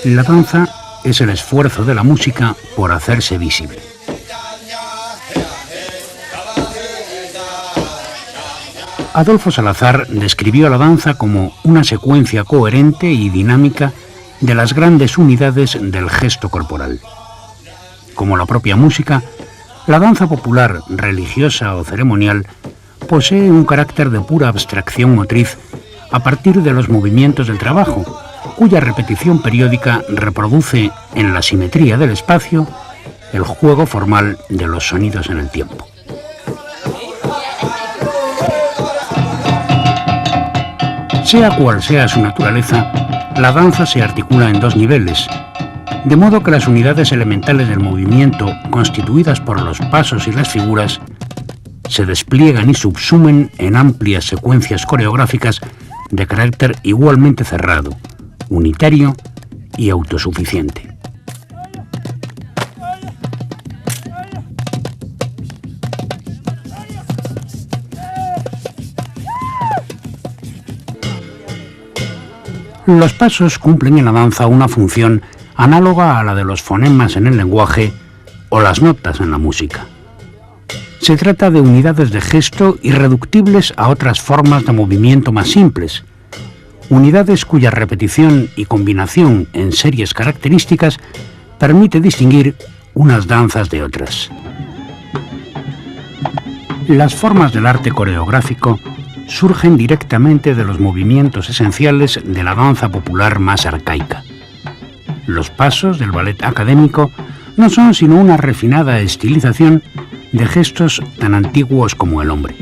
La danza es el esfuerzo de la música por hacerse visible. Adolfo Salazar describió la danza como una secuencia coherente y dinámica de las grandes unidades del gesto corporal. Como la propia música, la danza popular, religiosa o ceremonial posee un carácter de pura abstracción motriz a partir de los movimientos del trabajo, cuya repetición periódica reproduce en la simetría del espacio el juego formal de los sonidos en el tiempo. Sea cual sea su naturaleza, la danza se articula en dos niveles, de modo que las unidades elementales del movimiento, constituidas por los pasos y las figuras, se despliegan y subsumen en amplias secuencias coreográficas de carácter igualmente cerrado, unitario y autosuficiente. Los pasos cumplen en la danza una función análoga a la de los fonemas en el lenguaje o las notas en la música. Se trata de unidades de gesto irreductibles a otras formas de movimiento más simples, unidades cuya repetición y combinación en series características permite distinguir unas danzas de otras. Las formas del arte coreográfico surgen directamente de los movimientos esenciales de la danza popular más arcaica. Los pasos del ballet académico no son sino una refinada estilización de gestos tan antiguos como el hombre.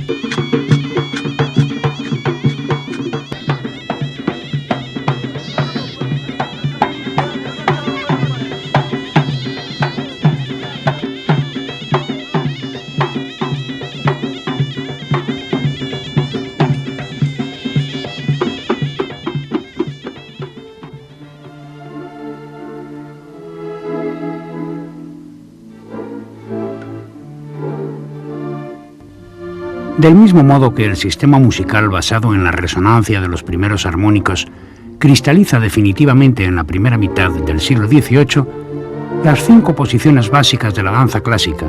Del mismo modo que el sistema musical basado en la resonancia de los primeros armónicos cristaliza definitivamente en la primera mitad del siglo XVIII, las 5 posiciones básicas de la danza clásica,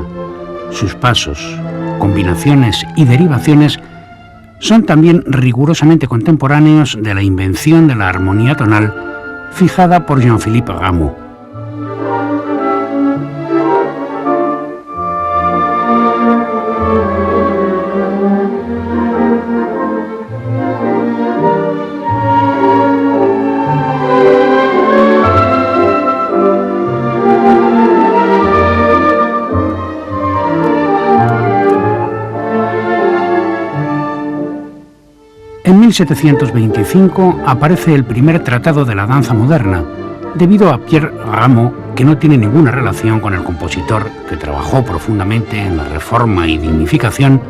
sus pasos, combinaciones y derivaciones, son también rigurosamente contemporáneos de la invención de la armonía tonal fijada por Jean-Philippe Rameau. En 1725 aparece el primer tratado de la danza moderna, debido a Pierre Rameau, que no tiene ninguna relación con el compositor que trabajó profundamente en la reforma y dignificación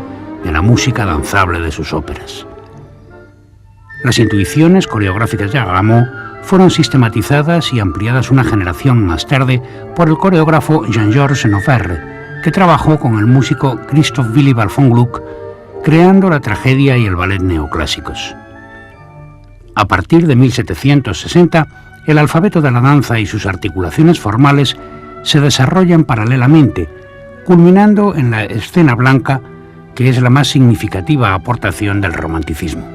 de la música danzable de sus óperas. Las intuiciones coreográficas de Rameau fueron sistematizadas y ampliadas una generación más tarde por el coreógrafo Jean-Georges Noverre, que trabajó con el músico Christoph Willibald von Gluck, creando la tragedia y el ballet neoclásicos. A partir de 1760, el alfabeto de la danza y sus articulaciones formales se desarrollan paralelamente, culminando en la escena blanca, que es la más significativa aportación del romanticismo.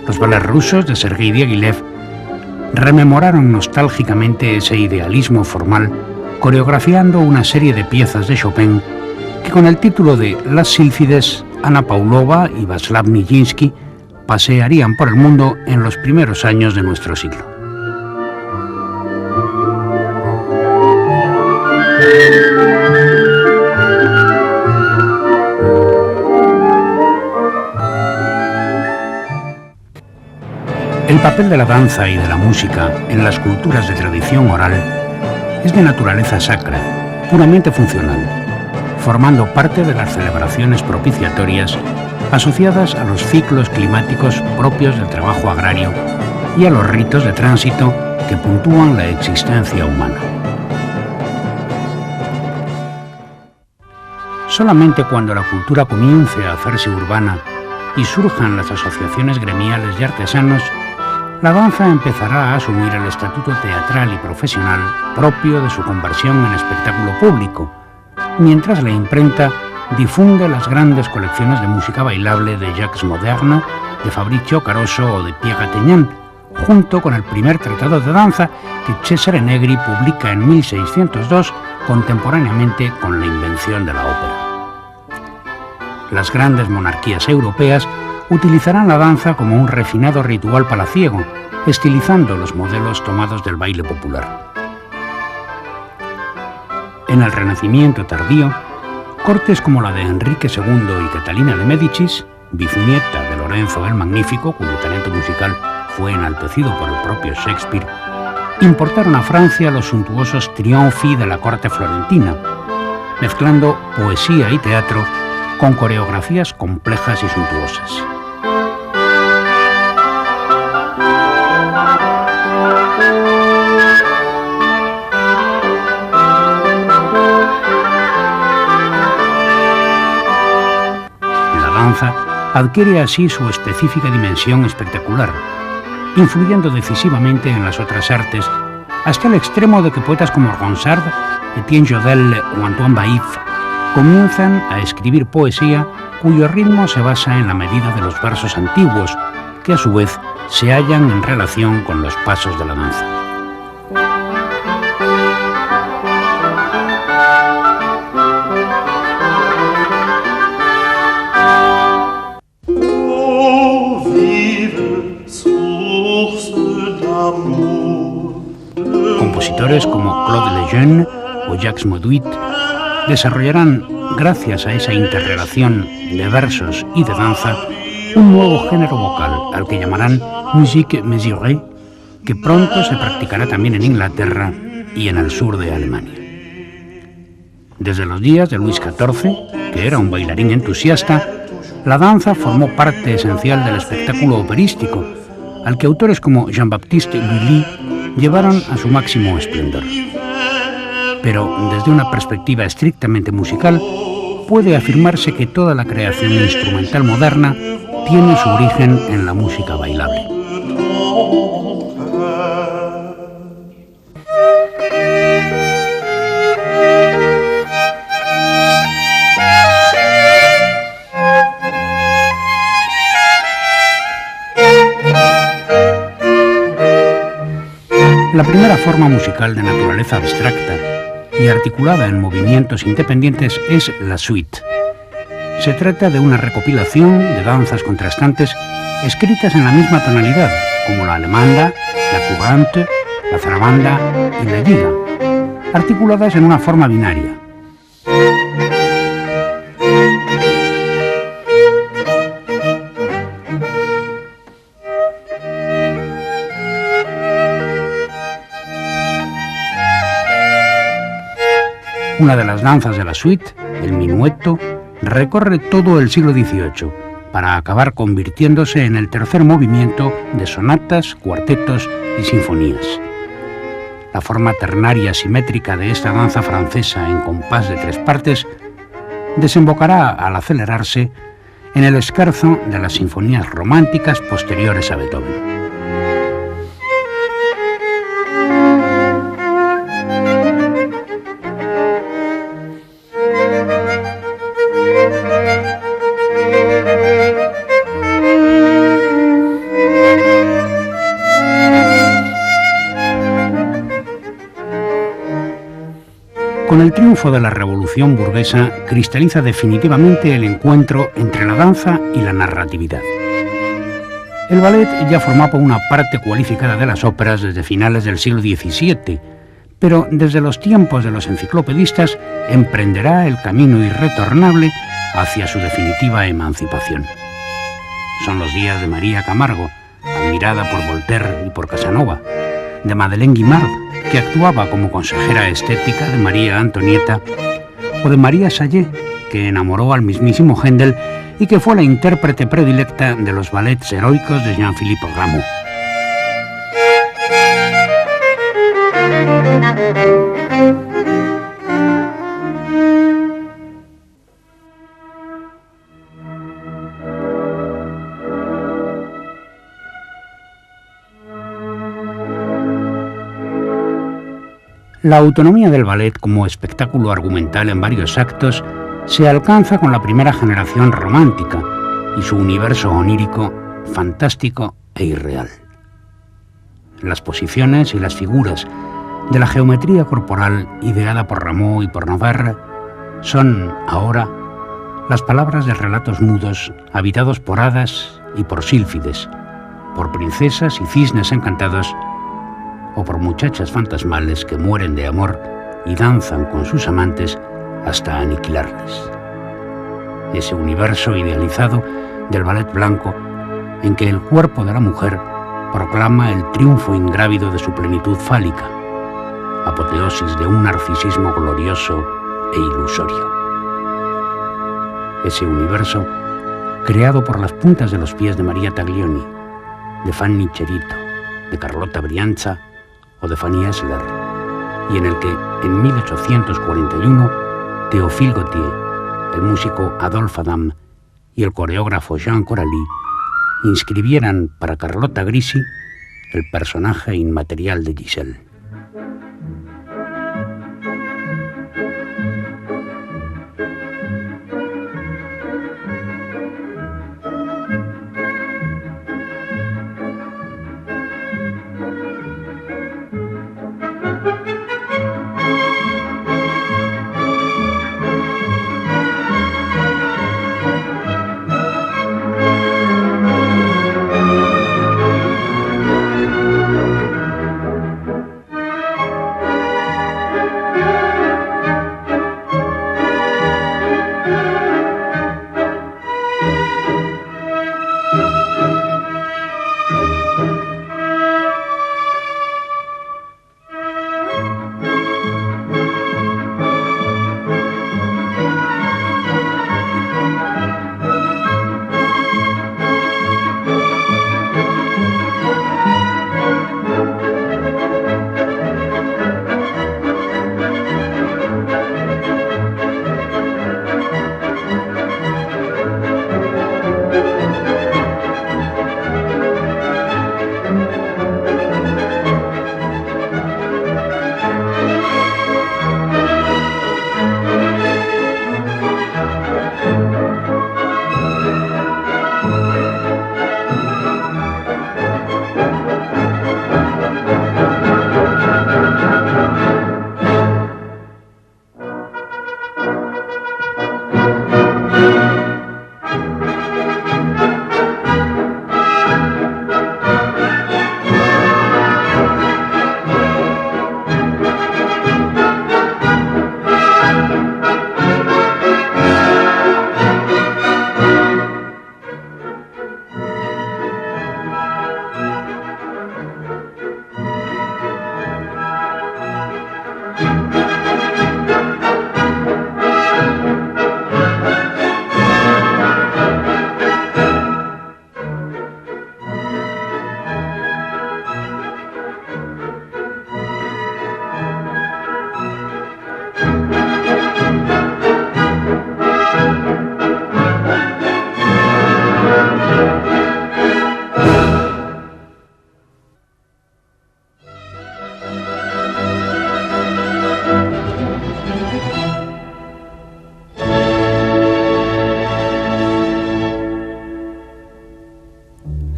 Los ballets rusos de Sergei Diaghilev rememoraron nostálgicamente ese idealismo formal, coreografiando una serie de piezas de Chopin que, con el título de Las Sílfides, Anna Pavlova y Václav Nijinsky pasearían por el mundo en los primeros años de nuestro siglo. El papel de la danza y de la música en las culturas de tradición oral es de naturaleza sacra, puramente funcional, formando parte de las celebraciones propiciatorias asociadas a los ciclos climáticos propios del trabajo agrario y a los ritos de tránsito que puntúan la existencia humana. Solamente cuando la cultura comience a hacerse urbana y surjan las asociaciones gremiales y artesanos, la danza empezará a asumir el estatuto teatral y profesional propio de su conversión en espectáculo público, mientras la imprenta difunde las grandes colecciones de música bailable de Jacques Moderne, de Fabrizio Caroso o de Pierre Attignan, junto con el primer tratado de danza que Cesare Negri publica en 1602, contemporáneamente con la invención de la ópera. Las grandes monarquías europeas utilizarán la danza como un refinado ritual palaciego, estilizando los modelos tomados del baile popular. En el Renacimiento tardío, cortes como la de Enrique II y Catalina de Médicis, bisnieta de Lorenzo el Magnífico, cuyo talento musical fue enaltecido por el propio Shakespeare, importaron a Francia los suntuosos triunfi de la corte florentina, mezclando poesía y teatro con coreografías complejas y suntuosas. La danza adquiere así su específica dimensión espectacular, influyendo decisivamente en las otras artes, hasta el extremo de que poetas como Ronsard, Etienne Jodelle o Antoine Baïf comienzan a escribir poesía cuyo ritmo se basa en la medida de los versos antiguos, que a su vez se hallan en relación con los pasos de la danza. Compositores como Claude Lejeune o Jacques Moduit desarrollarán, gracias a esa interrelación de versos y de danza, un nuevo género vocal al que llamarán musique mesurée, que pronto se practicará también en Inglaterra y en el sur de Alemania. Desde los días de Luis XIV, que era un bailarín entusiasta, la danza formó parte esencial del espectáculo operístico, al que autores como Jean-Baptiste Lully llevaron a su máximo esplendor. Pero desde una perspectiva estrictamente musical, puede afirmarse que toda la creación instrumental moderna tiene su origen en la música bailable. La primera forma musical de naturaleza abstracta y articulada en movimientos independientes es la suite. Se trata de una recopilación de danzas contrastantes escritas en la misma tonalidad, como la alemanda, la courante, la zarabanda y la giga, articuladas en una forma binaria. Una de las danzas de la suite, el minueto, recorre todo el siglo XVIII, para acabar convirtiéndose en el tercer movimiento de sonatas, cuartetos y sinfonías. La forma ternaria simétrica de esta danza francesa en compás de 3 partes desembocará, al acelerarse, en el escarzo de las sinfonías románticas posteriores a Beethoven. Con el triunfo de la Revolución burguesa, cristaliza definitivamente el encuentro entre la danza y la narratividad. El ballet ya formaba una parte cualificada de las óperas desde finales del siglo XVII, pero desde los tiempos de los enciclopedistas emprenderá el camino irretornable hacia su definitiva emancipación. Son los días de María Camargo, admirada por Voltaire y por Casanova, de Madeleine Guimard, que actuaba como consejera estética de María Antonieta, o de María Sallé, que enamoró al mismísimo Händel y que fue la intérprete predilecta de los ballets heroicos de Jean-Philippe Rameau. La autonomía del ballet como espectáculo argumental en varios actos se alcanza con la primera generación romántica y su universo onírico, fantástico e irreal. Las posiciones y las figuras de la geometría corporal ideada por Rameau y por Navarre son, ahora, las palabras de relatos mudos habitados por hadas y por sílfides, por princesas y cisnes encantados o por muchachas fantasmales que mueren de amor y danzan con sus amantes hasta aniquilarles. Ese universo idealizado del ballet blanco en que el cuerpo de la mujer proclama el triunfo ingrávido de su plenitud fálica, apoteosis de un narcisismo glorioso e ilusorio. Ese universo creado por las puntas de los pies de María Taglioni, de Fanny Cherito, de Carlotta Brianza o de Fanny Esler, y en el que, en 1841, Théophile Gautier, el músico Adolphe Adam y el coreógrafo Jean Coralie inscribieran para Carlotta Grisi el personaje inmaterial de Giselle.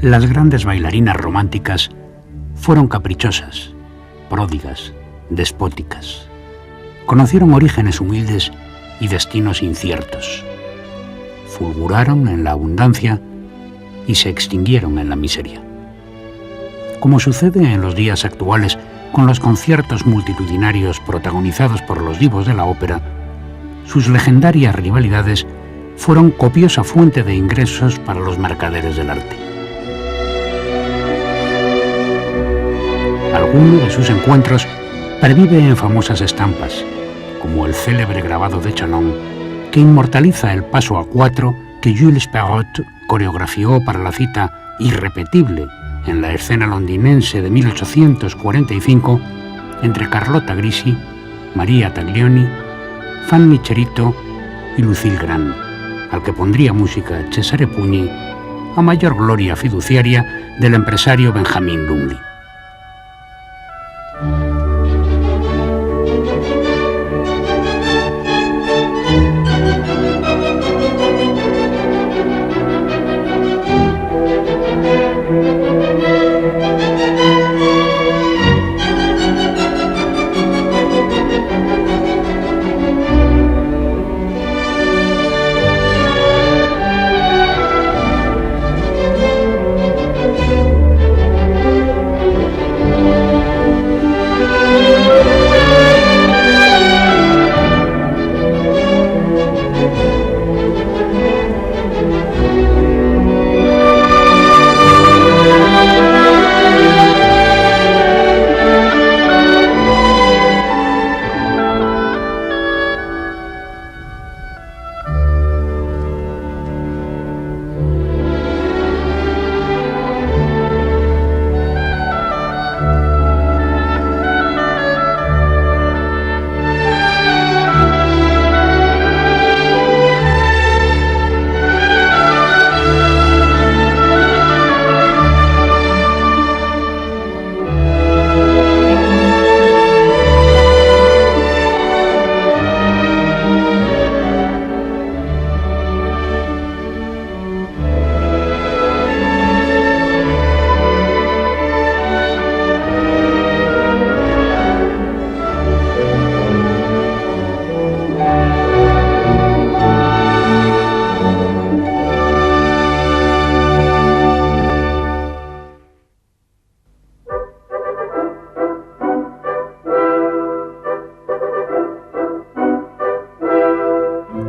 Las grandes bailarinas románticas fueron caprichosas, pródigas, despóticas. Conocieron orígenes humildes y destinos inciertos. Fulguraron en la abundancia y se extinguieron en la miseria. Como sucede en los días actuales con los conciertos multitudinarios protagonizados por los divos de la ópera, sus legendarias rivalidades fueron copiosa fuente de ingresos para los mercaderes del arte. Alguno de sus encuentros pervive en famosas estampas, como el célebre grabado de Chalon, que inmortaliza el paso a 4 que Jules Perrot coreografió para la cita irrepetible en la escena londinense de 1845 entre Carlotta Grisi, Maria Taglioni, Fanny Cherito y Lucille Grant, al que pondría música Cesare Pugni, a mayor gloria fiduciaria del empresario Benjamin Lumley.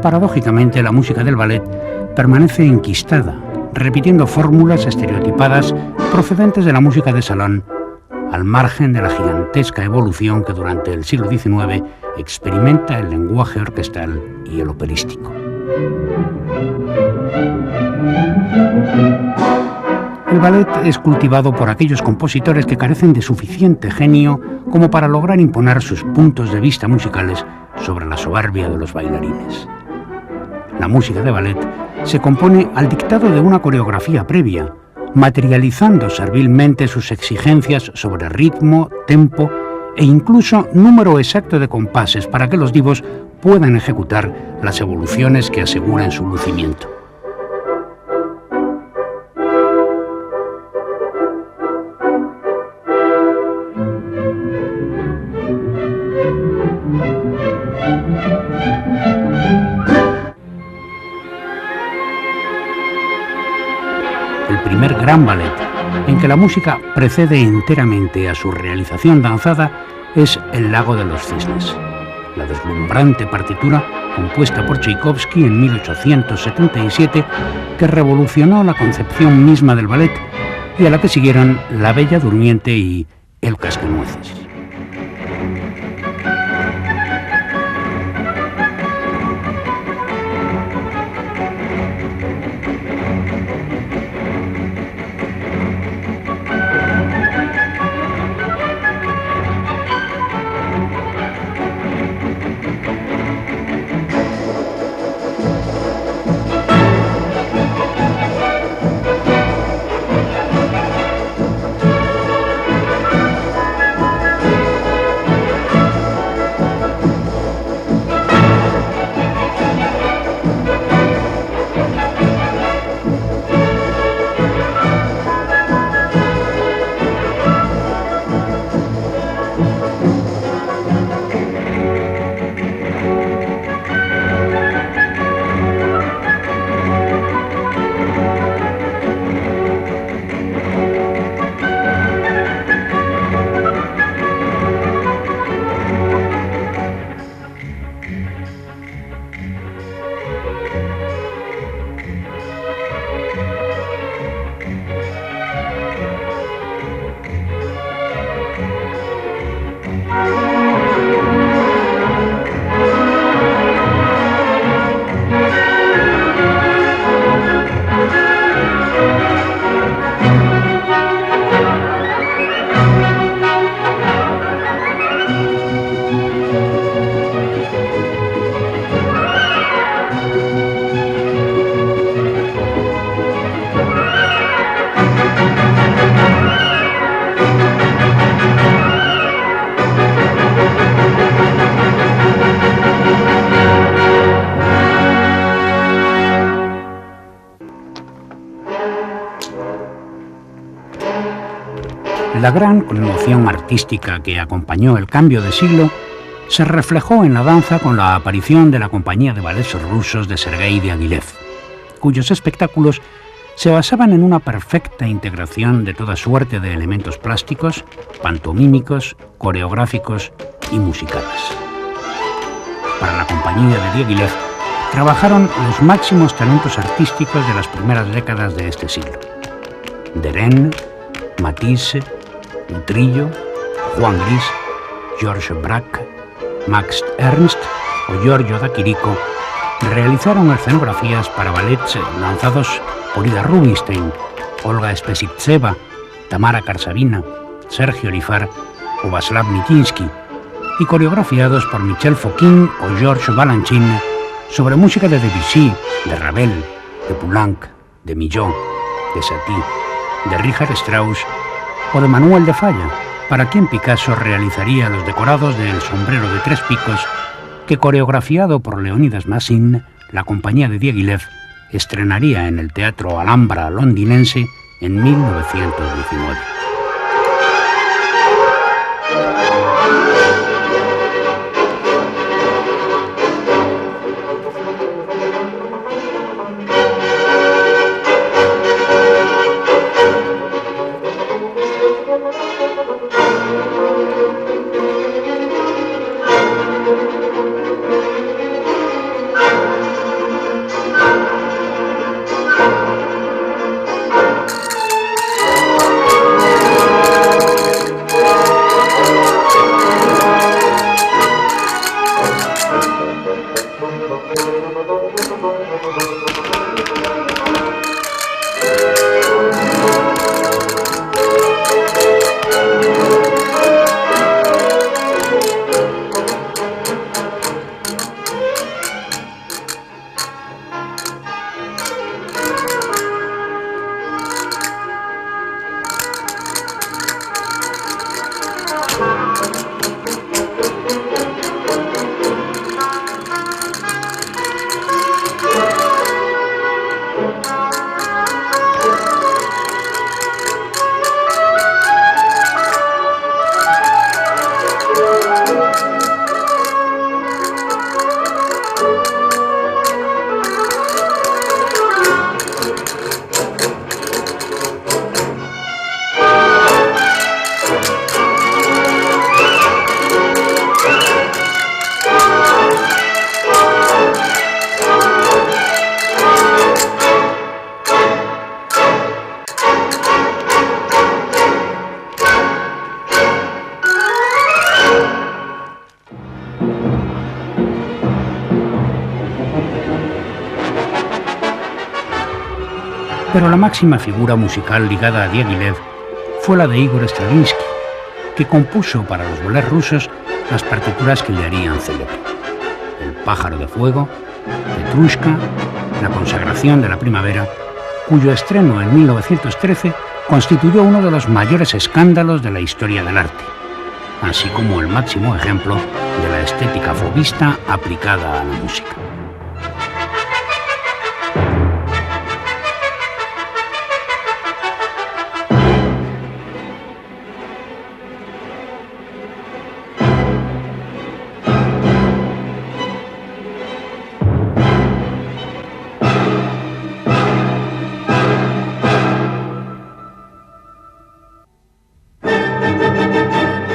Paradójicamente, la música del ballet permanece enquistada, repitiendo fórmulas estereotipadas procedentes de la música de salón, al margen de la gigantesca evolución que durante el siglo XIX experimenta el lenguaje orquestal y el operístico. El ballet es cultivado por aquellos compositores que carecen de suficiente genio como para lograr imponer sus puntos de vista musicales sobre la soberbia de los bailarines. La música de ballet se compone al dictado de una coreografía previa, materializando servilmente sus exigencias sobre ritmo, tempo e incluso número exacto de compases para que los divos puedan ejecutar las evoluciones que aseguren su lucimiento. El primer gran ballet en que la música precede enteramente a su realización danzada es El lago de los cisnes, la deslumbrante partitura compuesta por Tchaikovsky en 1877 que revolucionó la concepción misma del ballet y a la que siguieron La Bella Durmiente y El Cascanueces. La gran conmoción artística que acompañó el cambio de siglo se reflejó en la danza con la aparición de la compañía de ballets rusos de Sergei Diaghilev, cuyos espectáculos se basaban en una perfecta integración de toda suerte de elementos plásticos, pantomímicos, coreográficos y musicales. Para la compañía de Diaghilev trabajaron los máximos talentos artísticos de las primeras décadas de este siglo: Derain, Matisse, Utrillo, Juan Gris, Georges Braque, Max Ernst o Giorgio da Chirico realizaron escenografías para ballets lanzados por Ida Rubinstein, Olga Spesivtseva, Tamara Karsavina, Sergio Lifar o Václav Nijinsky, y coreografiados por Michel Fokine o Georges Balanchine sobre música de Debussy, de Ravel, de Poulenc, de Milhaud, de Satie, de Richard Strauss o de Manuel de Falla, para quien Picasso realizaría los decorados de El sombrero de tres picos, que, coreografiado por Leonidas Massin, la compañía de Diaghilev estrenaría en el Teatro Alhambra londinense en 1919. Pero la máxima figura musical ligada a Diaghilev fue la de Igor Stravinsky, que compuso para los ballets rusos las partituras que le harían célebre: El pájaro de fuego, Petrushka, La consagración de la primavera, cuyo estreno en 1913 constituyó uno de los mayores escándalos de la historia del arte, así como el máximo ejemplo de la estética fauvista aplicada a la música.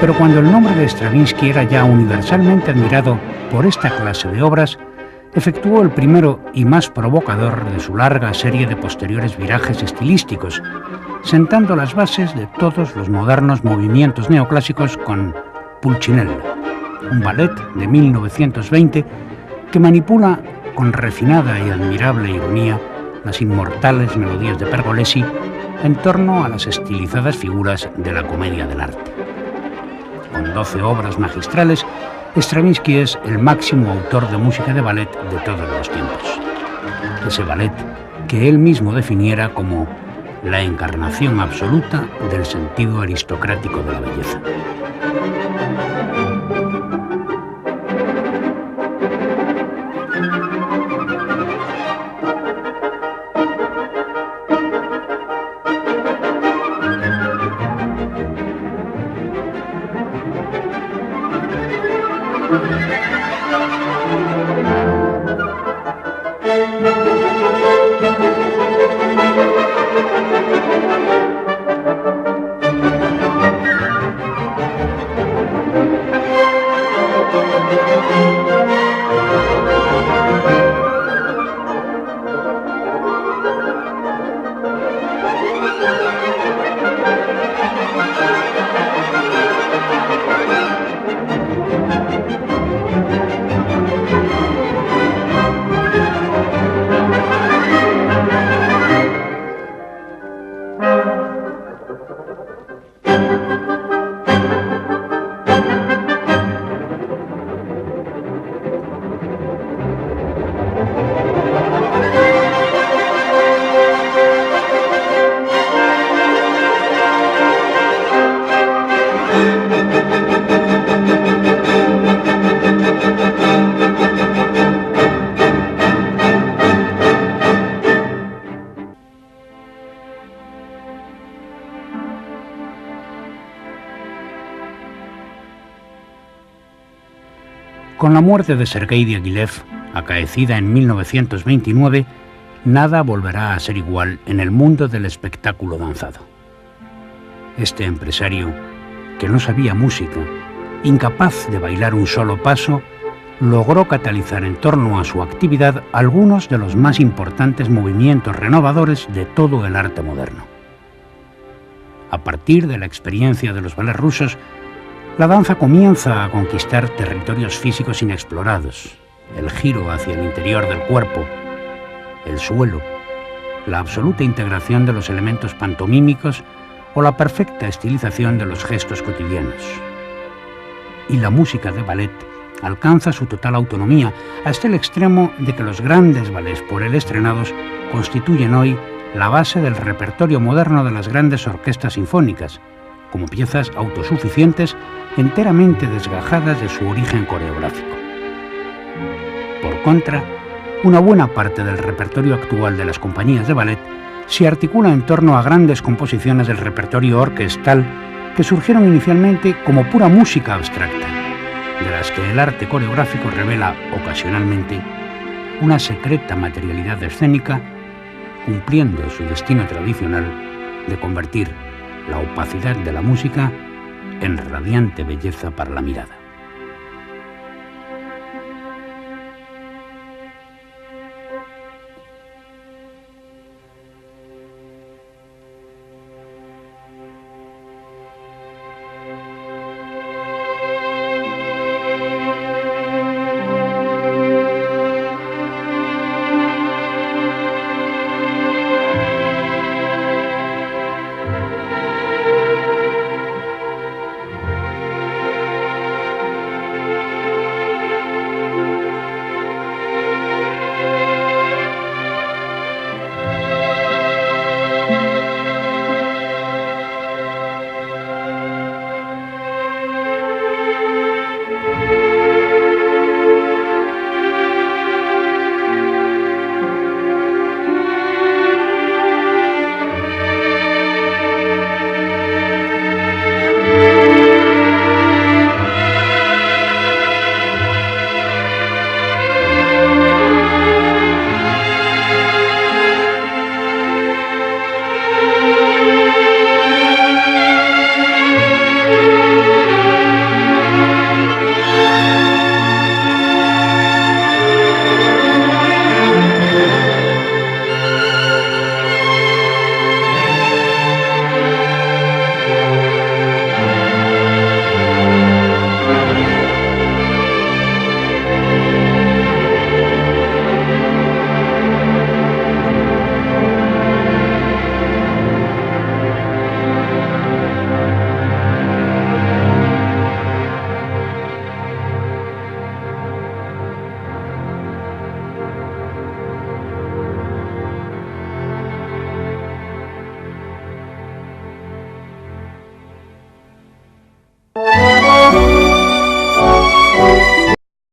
Pero cuando el nombre de Stravinsky era ya universalmente admirado por esta clase de obras, efectuó el primero y más provocador de su larga serie de posteriores virajes estilísticos, sentando las bases de todos los modernos movimientos neoclásicos con Pulcinella, un ballet de 1920 que manipula con refinada y admirable ironía las inmortales melodías de Pergolesi en torno a las estilizadas figuras de la comedia del arte. Con 12 obras magistrales, Stravinsky es el máximo autor de música de ballet de todos los tiempos. Ese ballet que él mismo definiera como la encarnación absoluta del sentido aristocrático de la belleza. Con la muerte de Sergei Diaghilev, acaecida en 1929, nada volverá a ser igual en el mundo del espectáculo danzado. Este empresario, que no sabía música, incapaz de bailar un solo paso, logró catalizar en torno a su actividad algunos de los más importantes movimientos renovadores de todo el arte moderno. A partir de la experiencia de los ballets rusos, la danza comienza a conquistar territorios físicos inexplorados, el giro hacia el interior del cuerpo, el suelo, la absoluta integración de los elementos pantomímicos o la perfecta estilización de los gestos cotidianos. Y la música de ballet alcanza su total autonomía hasta el extremo de que los grandes ballets por él estrenados constituyen hoy la base del repertorio moderno de las grandes orquestas sinfónicas, como piezas autosuficientes enteramente desgajadas de su origen coreográfico. Por contra, una buena parte del repertorio actual de las compañías de ballet se articula en torno a grandes composiciones del repertorio orquestal que surgieron inicialmente como pura música abstracta, de las que el arte coreográfico revela ocasionalmente una secreta materialidad escénica, cumpliendo su destino tradicional de convertir la opacidad de la música en radiante belleza para la mirada.